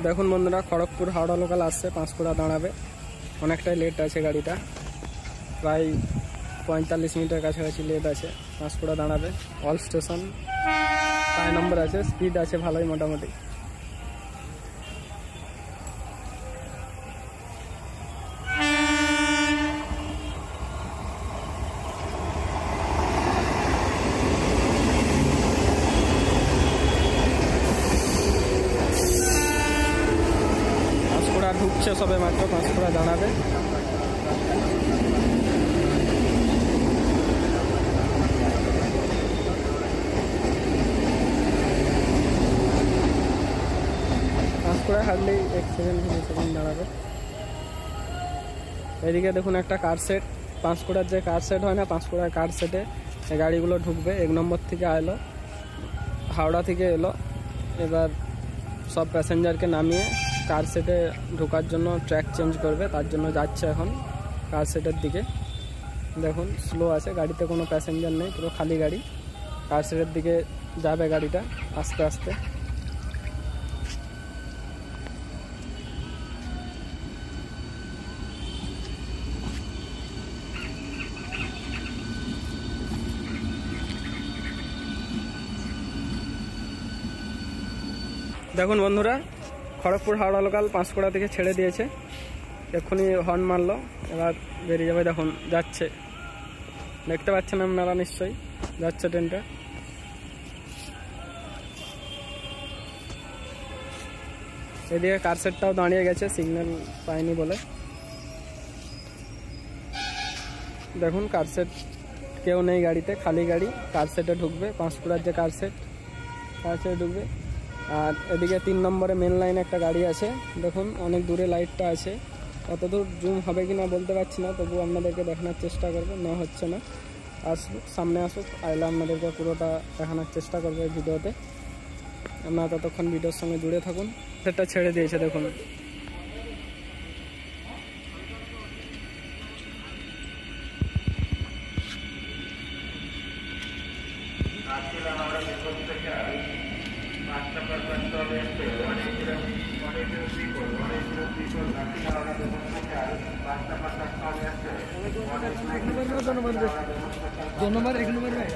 দেখুন বন্ধুরা, খড়গপুর হাওড়া লোকাল আসছে, পাঁশকুড়া দাঁড়াবে। অনেকটাই লেট আছে গাড়িটা, প্রায় 45 মিনিটের কাছাকাছি লেট আছে। পাঁশকুড়া দাঁড়াবে, অল স্টেশন 5 নম্বর আছে, স্পিড আছে ভালোই মোটামুটি। পাঁশকুড়া ঢুকছে সবে মাত্র, পাঁশকুড়া দাঁড়াবে। পাঁশকুড়া হারলি 1 সেকেন্ড 2 সেকেন্ড দাঁড়াবে। এদিকে দেখুন একটা কার সেট, পাঁশকুড়ার যে কার সেট হয় না, পাঁশকুড়ার কার সেটে গাড়িগুলো ঢুকবে। 1 নম্বর থেকে এলো, হাওড়া থেকে এলো। এবার সব প্যাসেঞ্জারকে নামিয়ে কার সেটে ঢোকার জন্য ট্র্যাক চেঞ্জ করবে, তার জন্য যাচ্ছে এখন কার সেটের দিকে। দেখুন স্লো আছে, গাড়িতে কোনো প্যাসেঞ্জার নেই, পুরো খালি গাড়ি। কার সেটের দিকে যাবে গাড়িটা আস্তে আস্তে। দেখুন বন্ধুরা, খড়গপুর হাওড়া লোকাল পাঁশকুড়া থেকে ছেড়ে দিয়েছে, এক্ষুনি হর্ন মারলো, এবার বেরিয়ে যাবে। দেখুন যাচ্ছে, দেখতে পাচ্ছেন আপনারা নিশ্চয়ই, যাচ্ছে ট্রেনটা। এদিকে কার সেটটাও দাঁড়িয়ে গেছে, সিগন্যাল পায়নি বলে। দেখুন কার সেট কেউ নেই গাড়িতে, খালি গাড়ি। কার সেটে ঢুকবে, পাঁশকুড়ার যে কার সেটে ঢুকবে। আর এদিকে 3 নম্বরে মেন লাইনে একটা গাড়ি আছে, দেখুন অনেক দূরে লাইটটা আছে। অত দূর জুম হবে কি না বলতে পারছি না, তবু আপনাদেরকে দেখানোর চেষ্টা করবো। না হচ্ছে না, আসুক, সামনে আসুক, আইলে আপনাদেরকে পুরোটা দেখানোর চেষ্টা করবো এই ভিডিওতে। আপনারা ততক্ষণ ভিডিওর সঙ্গে জুড়ে থাকুন। সেটা ছেড়ে দিয়েছে দেখুন। दो नंबर 1 नंबर में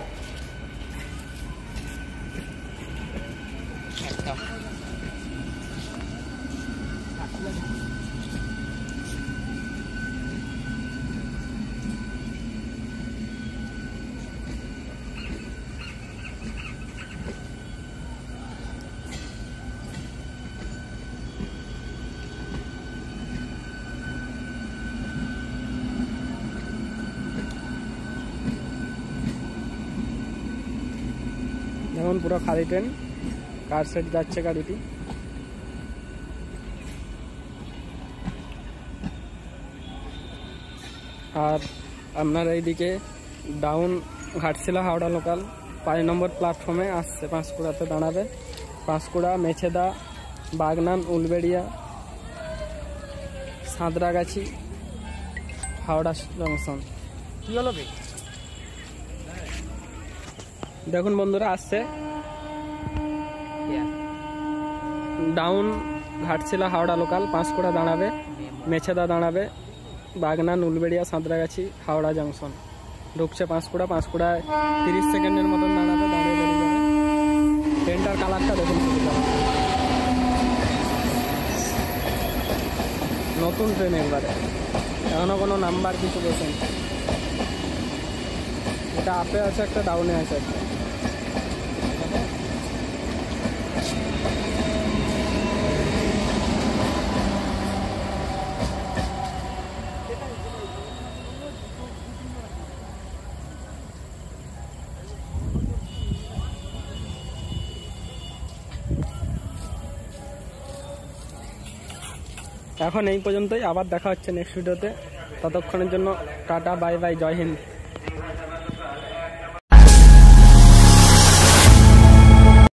দেখুন পুরো খালি ট্রেন, কার সেট যাচ্ছে গাড়িটি। আর আপনার এইদিকে ডাউন ঘাটশিলা হাওড়া লোকাল 5 নম্বর প্ল্যাটফর্মে আসছে, পাঁশকুড়াতে দাঁড়াবে। পাঁশকুড়া, মেছেদা, বাগনান, উলবেড়িয়া, সাঁতরাগাছি, হাওড়া জংশন। কি হলো? দেখুন বন্ধুরা আসছে, ডাউন ঘাটশিলা হাওড়া লোকাল, পাঁশকুড়া দাঁড়াবে, মেছেদা দাঁড়াবে, বাগনান, উলবেড়িয়া, সাঁতরাগাছি, হাওড়া জংশন। ঢুকছে পাঁশকুড়া, পাঁশকুড়ায় 30 সেকেন্ডের মতন দাঁড়াবে, দাঁড়িয়ে বেরিয়ে যাবে। ট্রেনটার কালারটা দেখুন, নতুন ট্রেন একবারে, এখনো কোনো নাম্বার কিছু বসেনি। এটা আপে আছে একটা, ডাউনে আছে একটা। এখন এই পর্যন্তই, আবার দেখা হচ্ছে নেক্সট ভিডিওতে। ততক্ষণের জন্য টাটা, বাই বাই, জয় হিন্দ।